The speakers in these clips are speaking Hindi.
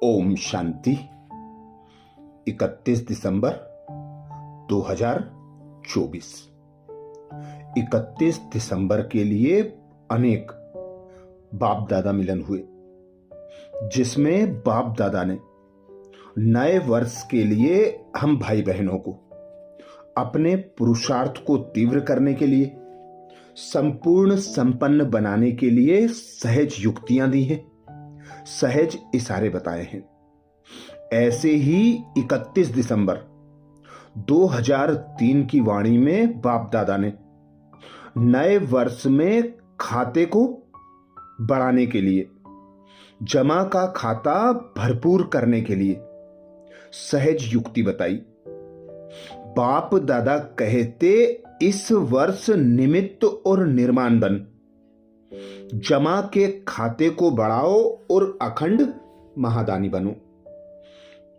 ओम शांति। 31 दिसंबर 2024। 31 दिसंबर के लिए अनेक बाप दादा मिलन हुए, जिसमें बाप दादा ने नए वर्ष के लिए हम भाई बहनों को अपने पुरुषार्थ को तीव्र करने के लिए, संपूर्ण संपन्न बनाने के लिए सहज युक्तियां दी हैं, सहज इशारे बताए हैं। ऐसे ही 31 दिसंबर 2003 की वाणी में बाप दादा ने नए वर्ष में खाते को बढ़ाने के लिए, जमा का खाता भरपूर करने के लिए सहज युक्ति बताई। बाप दादा कहते, इस वर्ष निमित्त और निर्माण बन, जमा के खाते को बढ़ाओ और अखंड महादानी बनो।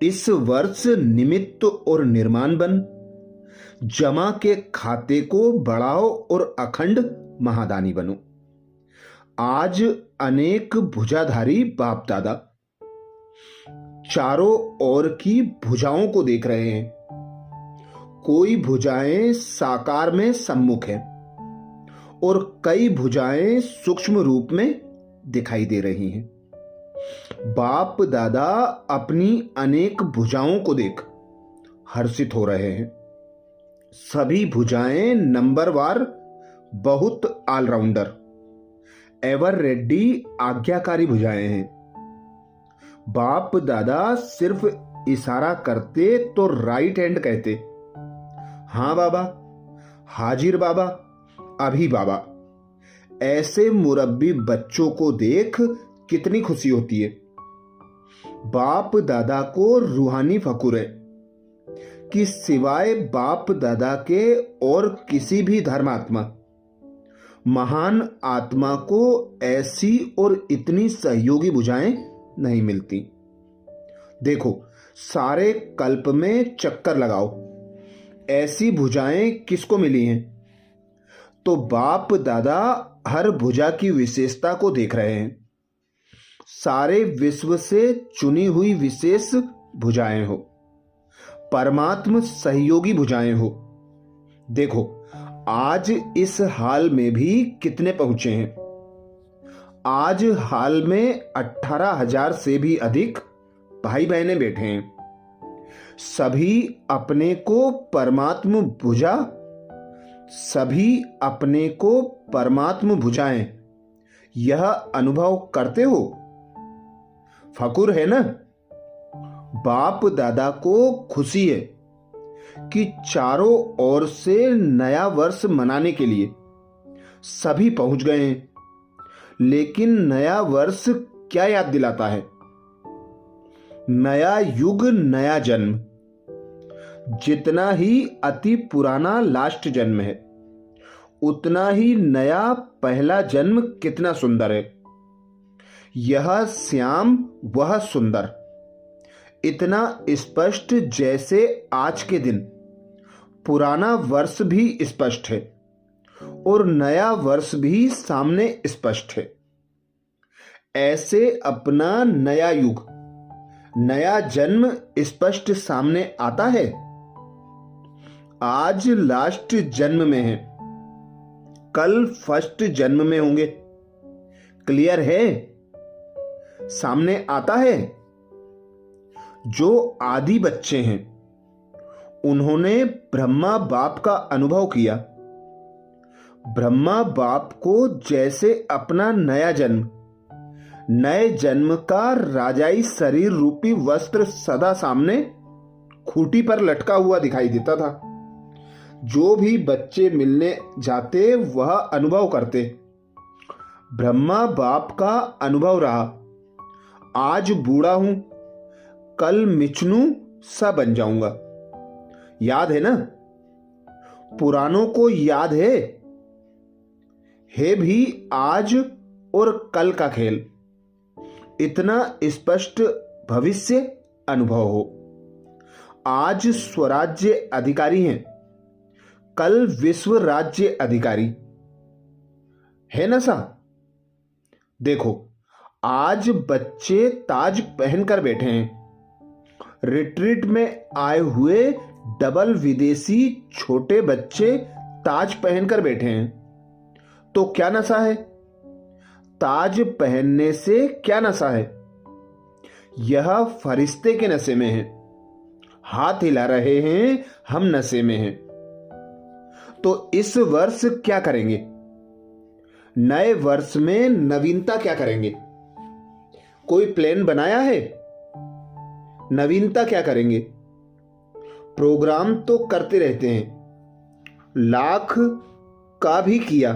इस वर्ष निमित्त और निर्माण बन, जमा के खाते को बढ़ाओ और अखंड महादानी बनो। आज अनेक भुजाधारी बाप दादा चारों ओर की भुजाओं को देख रहे हैं। कोई भुजाएं साकार में सम्मुख हैं और कई भुजाएं सूक्ष्म रूप में दिखाई दे रही हैं। बाप दादा अपनी अनेक भुजाओं को देख हर्षित हो रहे हैं। सभी भुजाएं नंबरवार, बहुत ऑलराउंडर, एवर रेडी, आज्ञाकारी भुजाएं हैं। बाप दादा सिर्फ इशारा करते तो राइट हैंड कहते, हाँ बाबा, हाजिर बाबा, अभी बाबा। ऐसे मुरब्बी बच्चों को देख कितनी खुशी होती है। बाप दादा को रूहानी फकुर है कि सिवाय बाप दादा के और किसी भी धर्मात्मा, महान आत्मा को ऐसी और इतनी सहयोगी भुजाएं नहीं मिलती। देखो, सारे कल्प में चक्कर लगाओ, ऐसी भुजाएं किसको मिली हैं? तो बाप दादा हर भुजा की विशेषता को देख रहे हैं। सारे विश्व से चुनी हुई विशेष भुजाएं हो, परमात्म सहयोगी भुजाएं हो। देखो, आज इस हाल में भी कितने पहुंचे हैं। आज हाल में 18,000 से भी अधिक भाई बहनें बैठे हैं। सभी अपने को परमात्म भुजा, सभी अपने को परमात्म भुजाएं, यह अनुभव करते हो। फकुर है ना? बाप दादा को खुशी है कि चारों ओर से नया वर्ष मनाने के लिए सभी पहुंच गए हैं। लेकिन नया वर्ष क्या याद दिलाता है? नया युग, नया जन्म। जितना ही अति पुराना लास्ट जन्म है, उतना ही नया पहला जन्म कितना सुंदर है। यह श्याम, वह सुंदर, इतना स्पष्ट जैसे आज के दिन पुराना वर्ष भी स्पष्ट है और नया वर्ष भी सामने स्पष्ट है। ऐसे अपना नया युग, नया जन्म स्पष्ट सामने आता है। आज लास्ट जन्म में है, कल फर्स्ट जन्म में होंगे। क्लियर है? सामने आता है। जो आदि बच्चे हैं, उन्होंने ब्रह्मा बाप का अनुभव किया। ब्रह्मा बाप को जैसे अपना नया जन्म, नए जन्म का राजाई शरीर रूपी वस्त्र सदा सामने खूंटी पर लटका हुआ दिखाई देता था। जो भी बच्चे मिलने जाते वह अनुभव करते। ब्रह्मा बाप का अनुभव रहा, आज बूढ़ा हूं, कल मिचनू सा बन जाऊंगा। याद है ना? पुरानों को याद है भी आज और कल का खेल। इतना स्पष्ट भविष्य अनुभव हो। आज स्वराज्य अधिकारी हैं, कल विश्व राज्य अधिकारी है ना सा? देखो, आज बच्चे ताज पहनकर बैठे हैं। रिट्रीट में आए हुए डबल विदेशी छोटे बच्चे ताज पहनकर बैठे हैं। तो क्या नशा है? ताज पहनने से क्या नशा है? यह फरिश्ते के नशे में है। हाथ हिला रहे हैं, हम नशे में हैं। तो इस वर्ष क्या करेंगे? नए वर्ष में नवीनता क्या करेंगे? कोई प्लान बनाया है? नवीनता क्या करेंगे? प्रोग्राम तो करते रहते हैं। लाख का भी किया,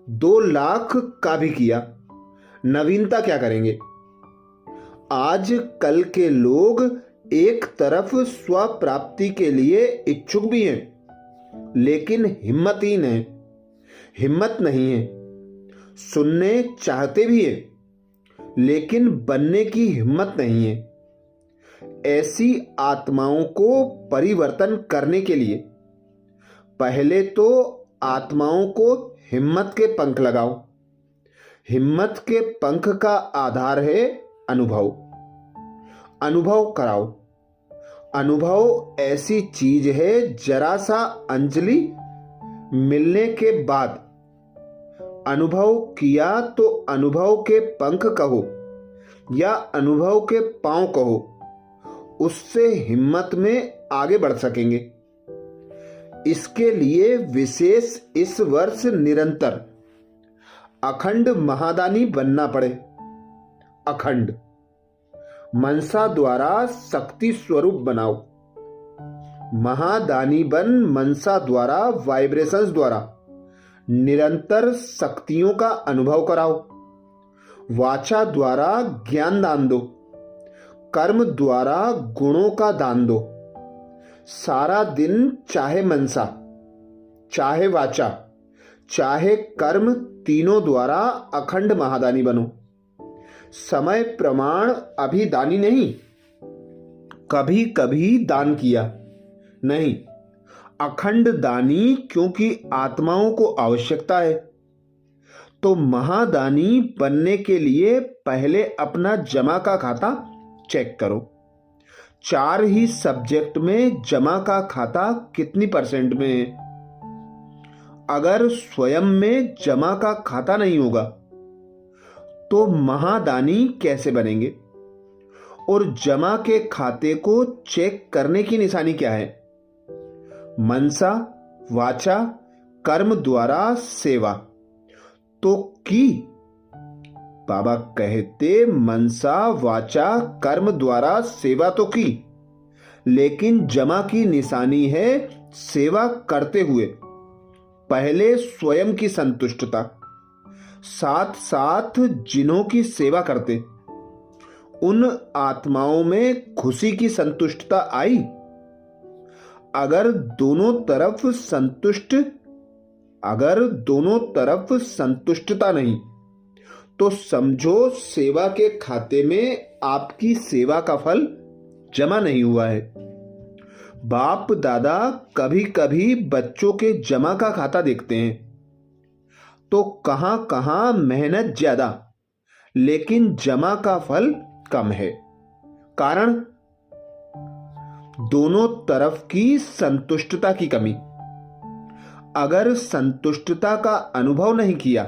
2 लाख का भी किया। नवीनता क्या करेंगे? आज कल के लोग एक तरफ स्व प्राप्ति के लिए इच्छुक भी हैं, लेकिन हिम्मतहीन हैं। हिम्मत नहीं है। सुनने चाहते भी हैं, लेकिन बनने की हिम्मत नहीं है। ऐसी आत्माओं को परिवर्तन करने के लिए पहले तो आत्माओं को हिम्मत के पंख लगाओ। हिम्मत के पंख का आधार है अनुभव। अनुभव कराओ। अनुभव ऐसी चीज है, जरा सा अंजलि मिलने के बाद अनुभव किया तो अनुभव के पंख कहो या अनुभव के पांव कहो, उससे हिम्मत में आगे बढ़ सकेंगे। इसके लिए विशेष इस वर्ष निरंतर अखंड महादानी बनना पड़े। अखंड मनसा द्वारा शक्ति स्वरूप बनाओ। महादानी बन मनसा द्वारा, वाइब्रेशंस द्वारा निरंतर शक्तियों का अनुभव कराओ। वाचा द्वारा ज्ञान दान दो। कर्म द्वारा गुणों का दान दो। सारा दिन चाहे मनसा, चाहे वाचा, चाहे कर्म, तीनों द्वारा अखंड महादानी बनो। समय प्रमाण अभी दानी नहीं, कभी कभी दान किया नहीं, अखंड दानी, क्योंकि आत्माओं को आवश्यकता है। तो महादानी बनने के लिए पहले अपना जमा का खाता चेक करो। 4 ही सब्जेक्ट में जमा का खाता कितनी % में है? अगर स्वयं में जमा का खाता नहीं होगा तो महादानी कैसे बनेंगे? और जमा के खाते को चेक करने की निशानी क्या है? मनसा, वाचा, कर्म द्वारा सेवा तो की। बाबा कहते मनसा, वाचा, कर्म द्वारा सेवा तो की, लेकिन जमा की निशानी है सेवा करते हुए पहले स्वयं की संतुष्टता, साथ साथ जिन्हों की सेवा करते उन आत्माओं में खुशी की संतुष्टता आई। अगर दोनों तरफ संतुष्टता नहीं तो समझो सेवा के खाते में आपकी सेवा का फल जमा नहीं हुआ है। बाप दादा कभी कभी बच्चों के जमा का खाता देखते हैं तो कहां कहां मेहनत ज्यादा, लेकिन जमा का फल कम है। कारण दोनों तरफ की संतुष्टता की कमी। अगर संतुष्टता का अनुभव नहीं किया,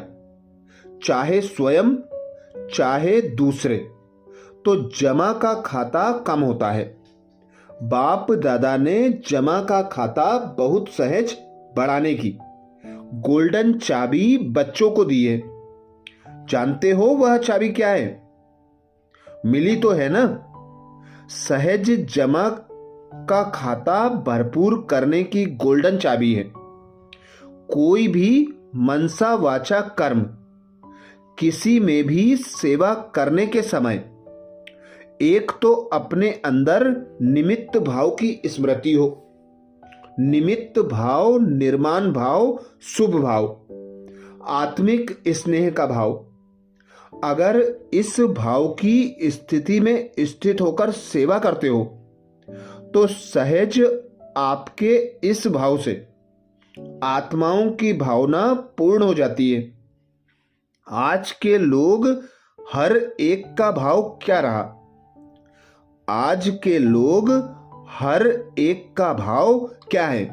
चाहे स्वयं चाहे दूसरे, तो जमा का खाता कम होता है। बाप दादा ने जमा का खाता बहुत सहज बढ़ाने की गोल्डन चाबी बच्चों को दी है। जानते हो वह चाबी क्या है? मिली तो है ना? सहज जमा का खाता भरपूर करने की गोल्डन चाबी है। कोई भी मनसा, वाचा, कर्म किसी में भी सेवा करने के समय एक तो अपने अंदर निमित्त भाव की स्मृति हो। निमित्त भाव, निर्माण भाव, शुभ भाव, आत्मिक स्नेह का भाव। अगर इस भाव की स्थिति में स्थित होकर सेवा करते हो तो सहज आपके इस भाव से आत्माओं की भावना पूर्ण हो जाती है। आज के लोग हर एक का भाव क्या रहा? आज के लोग हर एक का भाव क्या है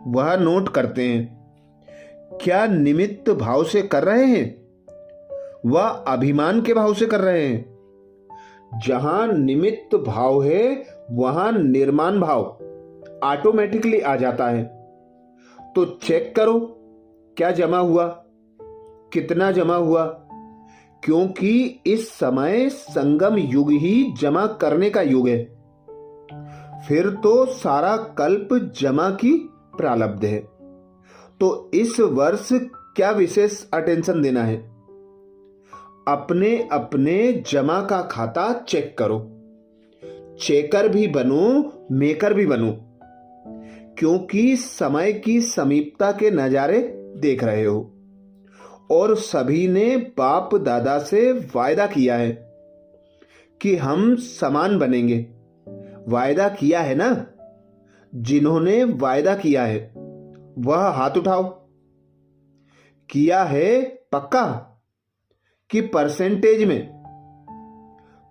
वह नोट करते हैं। क्या निमित्त भाव से कर रहे हैं, वह अभिमान के भाव से कर रहे हैं? जहां निमित्त भाव है वहां निर्माण भाव ऑटोमेटिकली आ जाता है। तो चेक करो क्या जमा हुआ, कितना जमा हुआ, क्योंकि इस समय संगम युग ही जमा करने का युग है। फिर तो सारा कल्प जमा की प्रारब्ध है। तो इस वर्ष क्या विशेष अटेंशन देना है? अपने अपने जमा का खाता चेक करो। चेकर भी बनो, मेकर भी बनो, क्योंकि समय की समीपता के नजारे देख रहे हो। और सभी ने बाप दादा से वायदा किया है कि हम समान बनेंगे। वायदा किया है ना? जिन्होंने वायदा किया है वह हाथ उठाओ। किया है पक्का कि परसेंटेज में?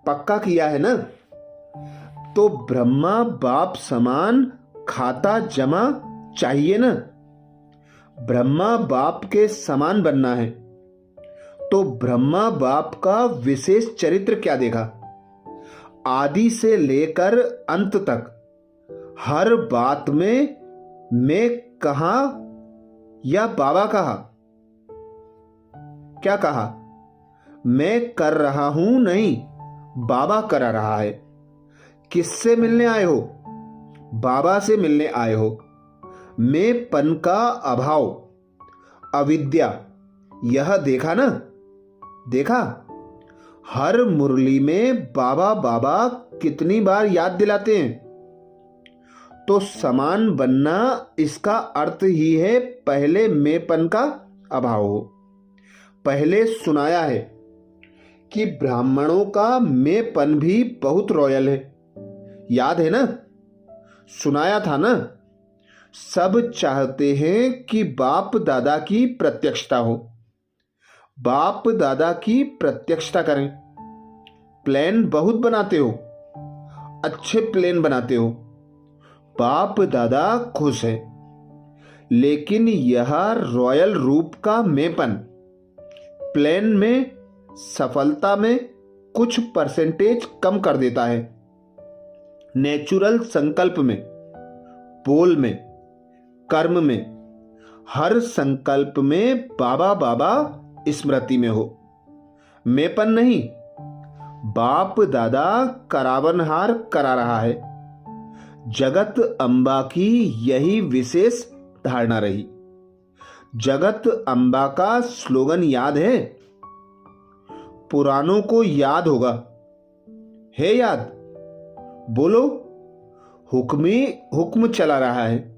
पक्का किया है ना? तो ब्रह्मा बाप समान खाता जमा चाहिए ना? ब्रह्मा बाप के समान बनना है तो ब्रह्मा बाप का विशेष चरित्र क्या देखा? आदि से लेकर अंत तक हर बात में मैं कहा या बाबा कहा? क्या कहा? मैं कर रहा हूं नहीं, बाबा करा रहा है। किससे मिलने आए हो? बाबा से मिलने आए हो। मैं पन का अभाव, अविद्या, यह देखा ना? देखा? हर मुरली में बाबा बाबा कितनी बार याद दिलाते हैं। तो समान बनना इसका अर्थ ही है पहले मैंपन का अभाव हो। पहले सुनाया है कि ब्राह्मणों का मैंपन भी बहुत रॉयल है। याद है ना? सुनाया था ना? सब चाहते हैं कि बाप दादा की प्रत्यक्षता हो। बाप दादा की प्रत्यक्षता करें। प्लान बहुत बनाते हो, अच्छे प्लान बनाते हो। बाप दादा खुश है, लेकिन यह रॉयल रूप का मैंपन प्लान में सफलता में कुछ परसेंटेज कम कर देता है। नेचुरल संकल्प में, बोल में, कर्म में, हर संकल्प में बाबा बाबा स्मृति में हो। मैंपन नहीं, बाप दादा करावनहार करा रहा है। जगत अम्बा की यही विशेष धारणा रही। जगत अम्बा का स्लोगन याद है? पुरानों को याद होगा। है याद? बोलो। हुक्मी हुक्म चला रहा है।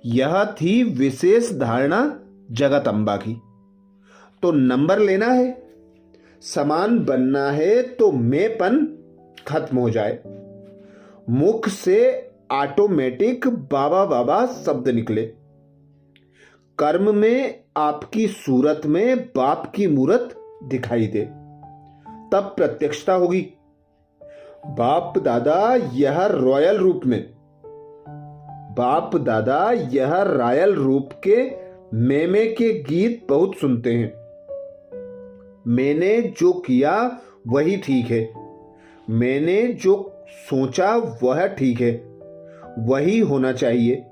यह थी विशेष धारणा जगत अम्बा की। तो नंबर लेना है, समान बनना है तो मैंपन खत्म हो जाए। मुख से ऑटोमेटिक बाबा बाबा शब्द निकले। कर्म में आपकी सूरत में बाप की मूरत दिखाई दे, तब प्रत्यक्षता होगी। बाप दादा यह रॉयल रूप में, बाप दादा यह रॉयल रूप के मेमे के गीत बहुत सुनते हैं। मैंने जो किया वही ठीक है, मैंने जो सोचा वह ठीक है, वही होना चाहिए।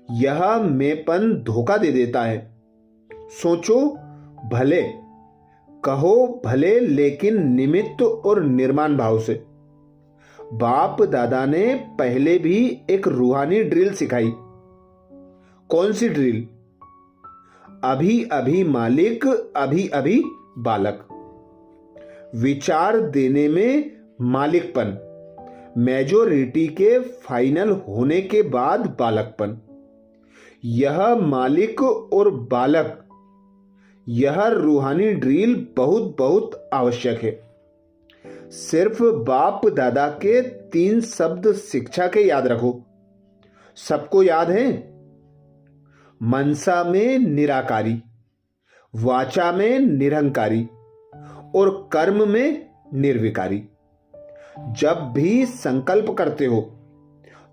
यह मैंपन धोखा दे देता है। सोचो भले, कहो भले, लेकिन निमित्त और निर्माण भाव से। बाप दादा ने पहले भी एक रूहानी ड्रिल सिखाई। कौन सी ड्रिल? अभी अभी मालिक, अभी अभी बालक। विचार देने में मालिकपन, मेजोरिटी के फाइनल होने के बाद बालकपन। यह मालिक और बालक, यह रूहानी ड्रिल बहुत बहुत आवश्यक है। सिर्फ बाप दादा के 3 शब्द शिक्षा के याद रखो। सबको याद है? मनसा में निराकारी, वाचा में निरंकारी और कर्म में निर्विकारी। जब भी संकल्प करते हो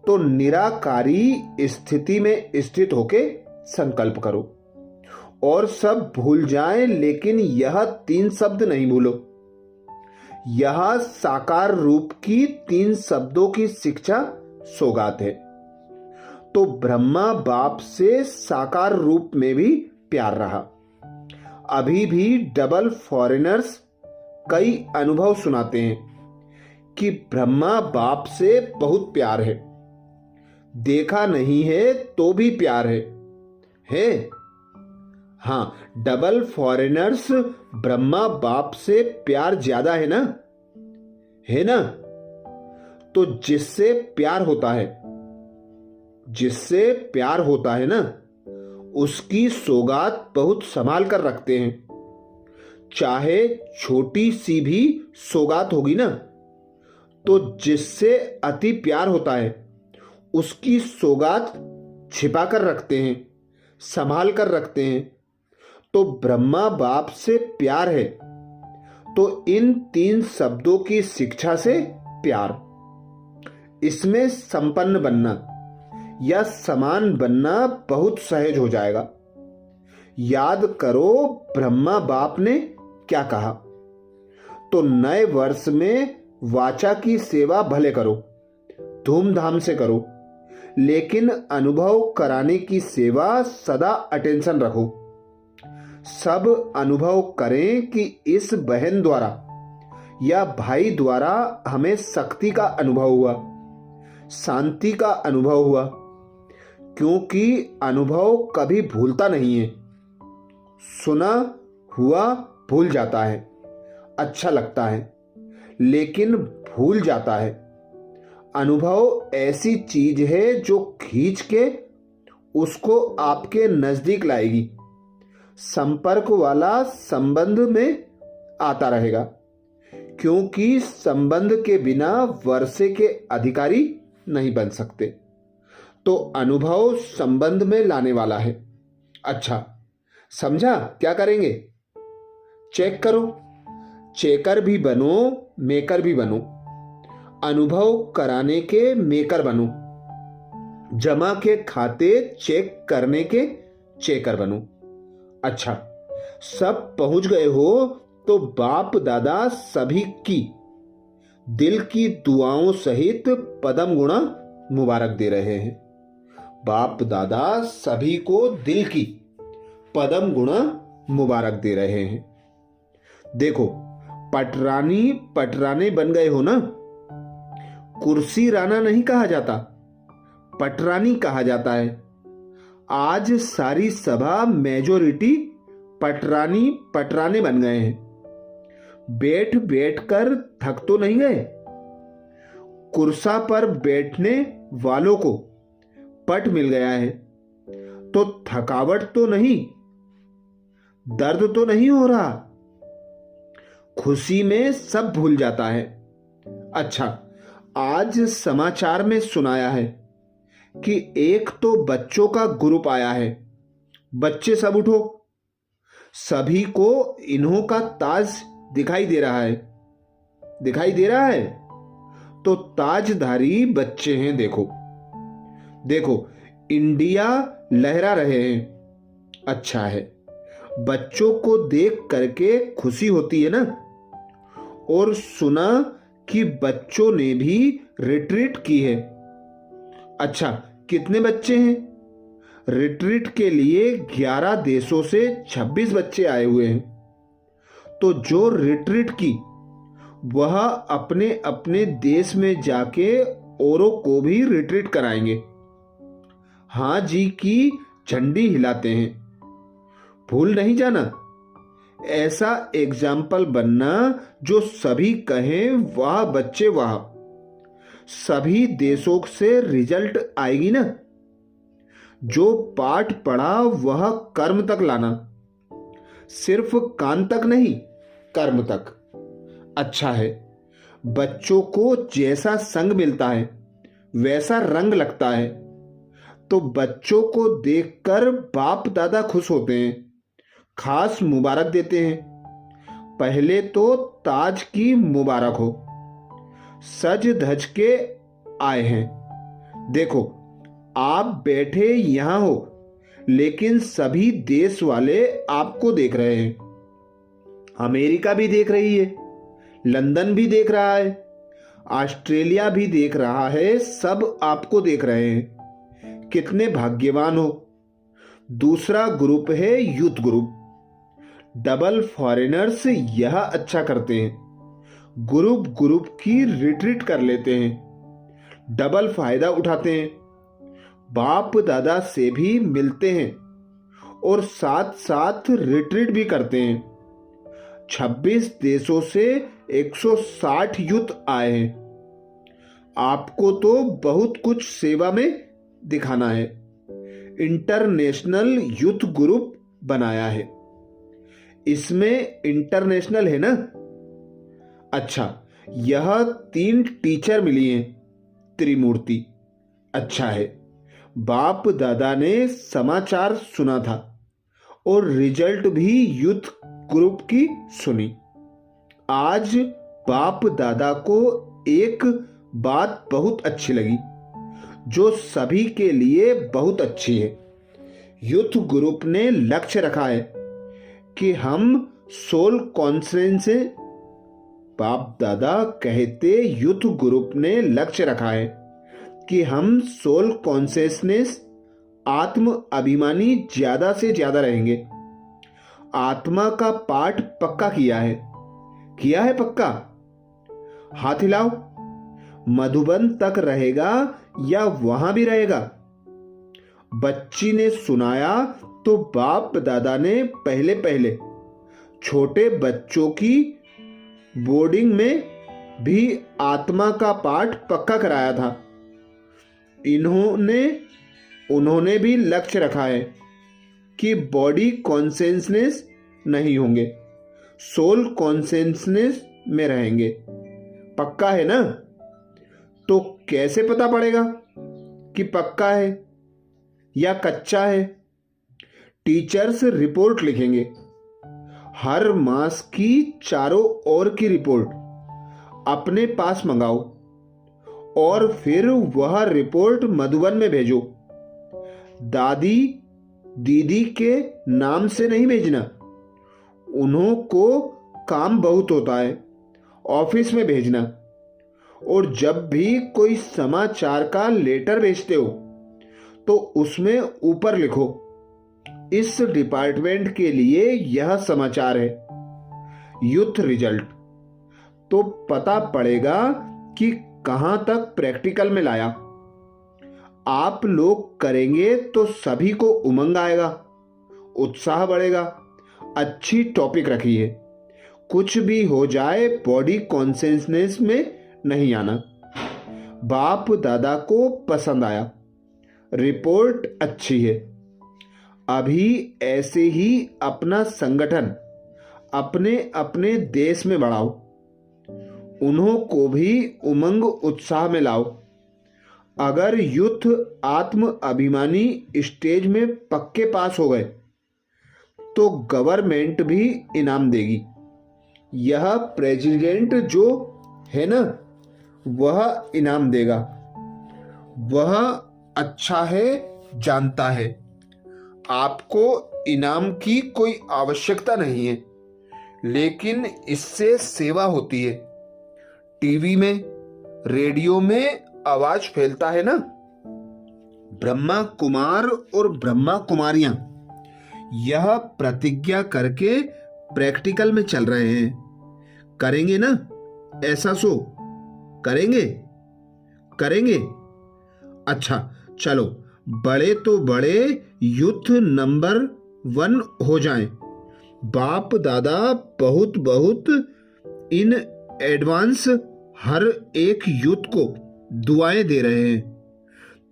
तो निराकारी स्थिति में स्थित होके संकल्प करो और सब भूल जाएं, लेकिन यह 3 शब्द नहीं भूलो। यह साकार रूप की 3 शब्दों की शिक्षा सौगात है। तो ब्रह्मा बाप से साकार रूप में भी प्यार रहा। अभी भी डबल फॉरेनर्स कई अनुभव सुनाते हैं कि ब्रह्मा बाप से बहुत प्यार है, देखा नहीं है तो भी प्यार है? हाँ, डबल फॉरेनर्स ब्रह्मा बाप से प्यार ज्यादा है ना? तो जिससे प्यार होता है ना, उसकी सौगात बहुत संभाल कर रखते हैं। चाहे छोटी सी भी सौगात होगी ना, तो जिससे अति प्यार होता है उसकी सौगात छिपा कर रखते हैं, संभाल कर रखते हैं। तो ब्रह्मा बाप से प्यार है तो इन 3 शब्दों की शिक्षा से प्यार, इसमें संपन्न बनना या समान बनना बहुत सहज हो जाएगा। याद करो ब्रह्मा बाप ने क्या कहा। तो नए वर्ष में वाचा की सेवा भले करो, धूमधाम से करो, लेकिन अनुभव कराने की सेवा सदा अटेंशन रखो। सब अनुभव करें कि इस बहन द्वारा या भाई द्वारा हमें शक्ति का अनुभव हुआ, शांति का अनुभव हुआ, क्योंकि अनुभव कभी भूलता नहीं है। सुना हुआ भूल जाता है, अच्छा लगता है, लेकिन भूल जाता है। अनुभव ऐसी चीज है जो खींच के उसको आपके नजदीक लाएगी, संपर्क वाला संबंध में आता रहेगा, क्योंकि संबंध के बिना वर्षे के अधिकारी नहीं बन सकते। तो अनुभव संबंध में लाने वाला है। अच्छा, समझा? क्या करेंगे? चेक करो, चेकर भी बनो, मेकर भी बनो। अनुभव कराने के मेकर बनो, जमा के खाते चेक करने के चेकर बनो। अच्छा, सब पहुंच गए हो तो बाप दादा सभी की दिल की दुआओं सहित पदम गुणा मुबारक दे रहे हैं। बाप दादा सभी को दिल की पदम गुणा मुबारक दे रहे हैं। देखो, पटरानी पटराने बन गए हो ना। कुर्सी राना नहीं कहा जाता, पटरानी कहा जाता है। आज सारी सभा मेजोरिटी पटरानी पटराने बन गए हैं। बैठ बैठ कर थक तो नहीं गए? कुर्सा पर बैठने वालों को पट मिल गया है तो थकावट तो नहीं, दर्द तो नहीं हो रहा, खुशी में सब भूल जाता है। अच्छा, आज समाचार में सुनाया है कि एक तो बच्चों का ग्रुप आया है। बच्चे सब उठो, सभी को इन्हों का ताज दिखाई दे रहा है, दिखाई दे रहा है। तो ताजधारी बच्चे हैं। देखो देखो, इंडिया लहरा रहे हैं। अच्छा है, बच्चों को देख करके खुशी होती है ना। और सुना कि बच्चों ने भी रिट्रीट की है। अच्छा, कितने बच्चे हैं? रिट्रीट के लिए 11 देशों से 26 बच्चे आए हुए हैं। तो जो रिट्रीट की वह अपने अपने देश में जाके औरों को भी रिट्रीट कराएंगे। हाँ जी की झंडी हिलाते हैं। भूल नहीं जाना, ऐसा एग्जाम्पल बनना जो सभी कहें वाह बच्चे वाह। सभी देशों से रिजल्ट आएगी ना। जो पाठ पढ़ा वह कर्म तक लाना, सिर्फ कान तक नहीं, कर्म तक। अच्छा है, बच्चों को जैसा संग मिलता है वैसा रंग लगता है। तो बच्चों को देखकर बाप दादा खुश होते हैं, खास मुबारक देते हैं। पहले तो ताज की मुबारक हो। सज धज के आए हैं। देखो, आप बैठे यहां हो, लेकिन सभी देश वाले आपको देख रहे हैं। अमेरिका भी देख रही है, लंदन भी देख रहा है, ऑस्ट्रेलिया भी देख रहा है, सब आपको देख रहे हैं। कितने भाग्यवान हो। दूसरा ग्रुप है यूथ ग्रुप। डबल फॉरेनर्स यह अच्छा करते हैं। ग्रुप की रिट्रीट कर लेते हैं, डबल फायदा उठाते हैं, बाप दादा से भी मिलते हैं और साथ साथ रिट्रीट भी करते हैं। 26 देशों से 160 यूथ आए हैं। आपको तो बहुत कुछ सेवा में दिखाना है। इंटरनेशनल यूथ ग्रुप बनाया है। इसमें इंटरनेशनल है ना? अच्छा, यह 3 टीचर मिली हैं। त्रिमूर्ति, अच्छा है। बाप दादा ने समाचार सुना था और रिजल्ट भी यूथ ग्रुप की सुनी। आज बाप दादा को एक बात बहुत अच्छी लगी, जो सभी के लिए बहुत अच्छी है। यूथ ग्रुप ने लक्ष्य रखा है कि हम सोल कॉन्शियस से, बाप दादा कहते यूथ ग्रुप ने लक्ष्य रखा है कि हम सोल कॉन्शियसनेस, आत्म अभिमानी ज्यादा से ज्यादा रहेंगे। आत्मा का पाठ पक्का किया है पक्का। हाथ हिलाओ। मधुबन तक रहेगा या वहां भी रहेगा? बच्ची ने सुनाया तो बाप दादा ने पहले पहले छोटे बच्चों की बोर्डिंग में भी आत्मा का पाठ पक्का कराया था। उन्होंने भी लक्ष्य रखा है कि बॉडी कॉन्शियसनेस नहीं होंगे, सोल कॉन्शियसनेस में रहेंगे। पक्का है ना? तो कैसे पता पड़ेगा कि पक्का है या कच्चा है? टीचर्स रिपोर्ट लिखेंगे। हर मास की चारों ओर की रिपोर्ट अपने पास मंगाओ और फिर वह रिपोर्ट मधुबन में भेजो। दादी दीदी के नाम से नहीं भेजना, उन्हों को काम बहुत होता है, ऑफिस में भेजना। और जब भी कोई समाचार का लेटर भेजते हो तो उसमें ऊपर लिखो, इस डिपार्टमेंट के लिए यह समाचार है। यूथ रिजल्ट तो पता पड़ेगा कि कहां तक प्रैक्टिकल में लाया। आप लोग करेंगे तो सभी को उमंग आएगा, उत्साह बढ़ेगा। अच्छी टॉपिक रखी है। कुछ भी हो जाए बॉडी कॉन्शियसनेस में नहीं आना। बाप दादा को पसंद आया, रिपोर्ट अच्छी है। अभी ऐसे ही अपना संगठन अपने अपने देश में बढ़ाओ, उन्हों को भी उमंग उत्साह में लाओ। अगर यूथ आत्म अभिमानी स्टेज में पक्के पास हो गए तो गवर्नमेंट भी इनाम देगी। यह प्रेसिडेंट जो है ना, वह इनाम देगा। वह अच्छा है, जानता है। आपको इनाम की कोई आवश्यकता नहीं है, लेकिन इससे सेवा होती है। टीवी में, रेडियो में आवाज फैलता है ना। ब्रह्मा कुमार और ब्रह्मा कुमारियां यह प्रतिज्ञा करके प्रैक्टिकल में चल रहे हैं। करेंगे ना? ऐसा सो करेंगे? अच्छा चलो, बड़े तो बड़े यूथ नंबर 1 हो जाएं। बाप दादा बहुत बहुत इन एडवांस हर एक यूथ को दुआएं दे रहे हैं,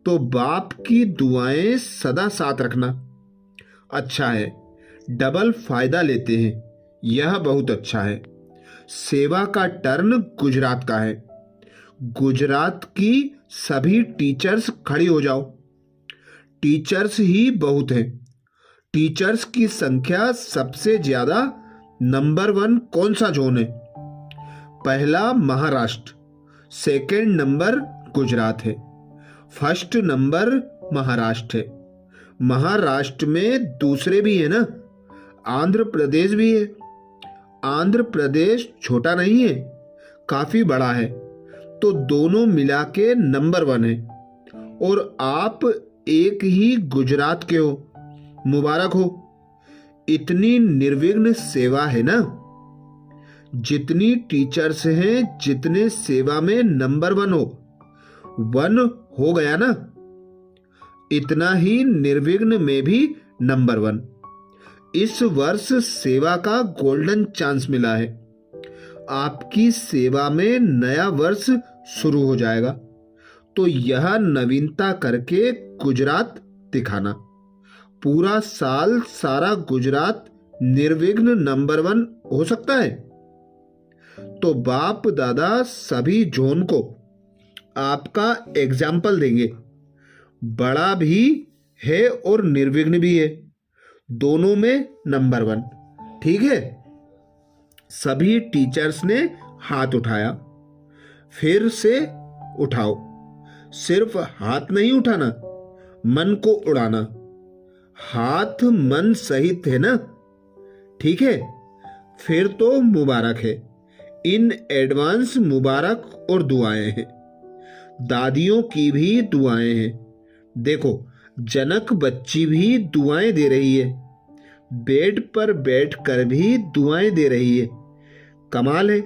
तो बाप की दुआएं सदा साथ रखना। अच्छा है, डबल फायदा लेते हैं, यह बहुत अच्छा है। सेवा का टर्न गुजरात का है। गुजरात की सभी टीचर्स खड़ी हो जाओ। टीचर्स ही बहुत हैं। टीचर्स की संख्या सबसे ज्यादा नंबर 1 कौन सा जोन है? पहला महाराष्ट्र, सेकंड नंबर गुजरात है, फर्स्ट नंबर महाराष्ट्र है। महाराष्ट्र में दूसरे भी है ना, आंध्र प्रदेश भी है। आंध्र प्रदेश छोटा नहीं है, काफी बड़ा है, तो दोनों मिला के नंबर 1 है। और आप एक ही गुजरात के हो, मुबारक हो। इतनी निर्विघ्न सेवा है ना, जितनी टीचर्स हैं, जितने सेवा में नंबर 1 हो, 1 हो गया ना, इतना ही निर्विघ्न में भी नंबर 1। इस वर्ष सेवा का गोल्डन चांस मिला है। आपकी सेवा में नया वर्ष शुरू हो जाएगा, तो यह नवीनता करके गुजरात दिखाना। पूरा साल सारा गुजरात निर्विघ्न नंबर 1 हो सकता है। तो बाप दादा सभी जोन को आपका एग्जाम्पल देंगे। बड़ा भी है और निर्विघ्न भी है, दोनों में नंबर 1। ठीक है? सभी टीचर्स ने हाथ उठाया। फिर से उठाओ। सिर्फ हाथ नहीं उठाना, मन को उड़ाना। हाथ मन सहित है ना? ठीक है? फिर तो मुबारक है। इन एडवांस मुबारक और दुआएं हैं। दादियों की भी दुआएं हैं। देखो, जनक बच्ची भी दुआएं दे रही है, बेड पर बैठकर भी दुआएं दे रही है। कमाल है।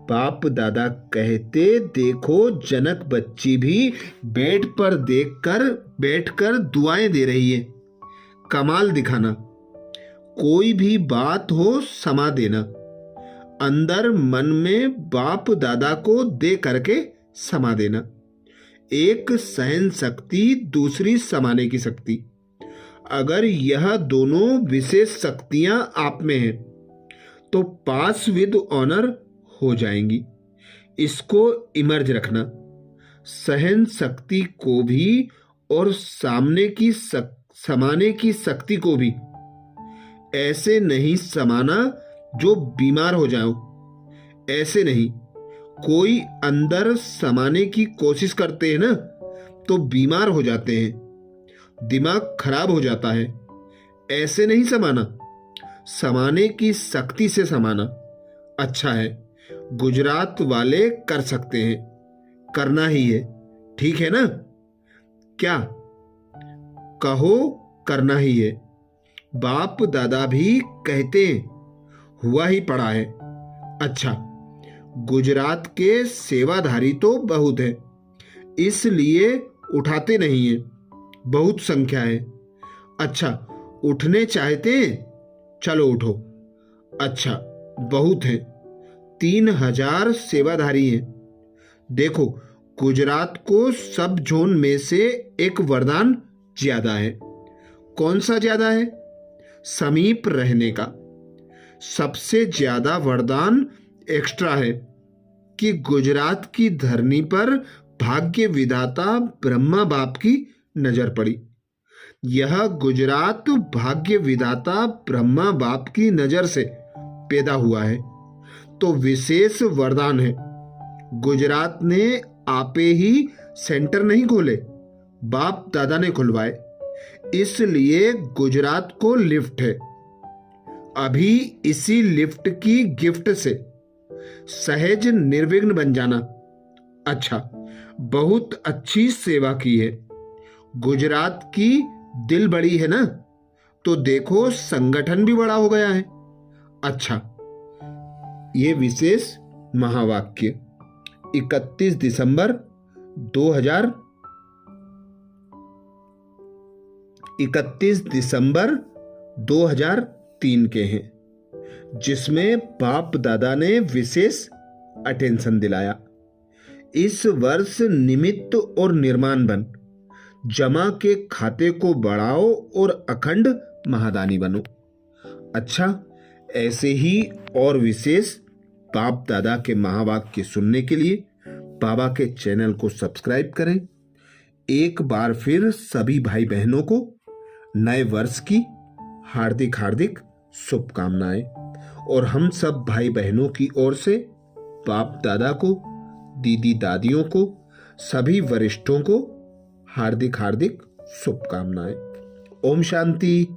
बाप दादा कहते, देखो जनक बच्ची भी बेड पर बैठकर दुआएं दे रही है। कमाल दिखाना। कोई भी बात हो समा देना, अंदर मन में बाप दादा को दे करके समा देना। एक सहन शक्ति, दूसरी समाने की शक्ति। अगर यह दोनों विशेष शक्तियां आप में हैं तो पास विद ऑनर हो जाएंगी। इसको इमर्ज रखना। सहन शक्ति को भी और समाने की शक्ति को भी। ऐसे नहीं समाना जो बीमार हो जाओ, ऐसे नहीं। कोई अंदर समाने की कोशिश करते हैं ना तो बीमार हो जाते हैं, दिमाग खराब हो जाता है। ऐसे नहीं समाना, समाने की शक्ति से समाना अच्छा है। गुजरात वाले कर सकते हैं, करना ही है। ठीक है ना? क्या कहो, करना ही है। बाप दादा भी कहते हैं, हुआ ही पड़ा है। अच्छा, गुजरात के सेवाधारी तो बहुत है, इसलिए उठाते नहीं है, बहुत संख्या है। अच्छा, उठने चाहते हैं? चलो उठो। अच्छा, बहुत हैं, 3000 सेवाधारी हैं। देखो, गुजरात को सब जोन में से एक वरदान ज्यादा है। कौन सा ज्यादा है? समीप रहने का। सबसे ज्यादा वरदान एक्स्ट्रा है कि गुजरात की धरनी पर भाग्य विधाता ब्रह्मा बाप की नजर पड़ी। यह गुजरात भाग्य विधाता ब्रह्मा बाप की नजर से पैदा हुआ है, तो विशेष वरदान है। गुजरात ने आपे ही सेंटर नहीं खोले, बाप दादा ने खुलवाए, इसलिए गुजरात को लिफ्ट है। अभी इसी लिफ्ट की गिफ्ट से सहज निर्विघ्न बन जाना। अच्छा, बहुत अच्छी सेवा की है। गुजरात की दिल बड़ी है ना, तो देखो संगठन भी बड़ा हो गया है। अच्छा, ये विशेष महावाक्य 31 दिसंबर 2003 के हैं, जिसमें बाप दादा ने विशेष अटेंशन दिलाया। इस वर्ष निमित्त और निर्माण बन, जमा के खाते को बढ़ाओ और अखंड महादानी बनो। अच्छा, ऐसे ही और विशेष बाप दादा के महावाक्य सुनने के लिए बाबा के चैनल को सब्सक्राइब करें। एक बार फिर सभी भाई बहनों को नए वर्ष की हार्दिक हार्दिक शुभकामनाएं। और हम सब भाई बहनों की ओर से बाप दादा को, दीदी दादियों को, सभी वरिष्ठों को हार्दिक हार्दिक शुभकामनाएं। ओम शांति।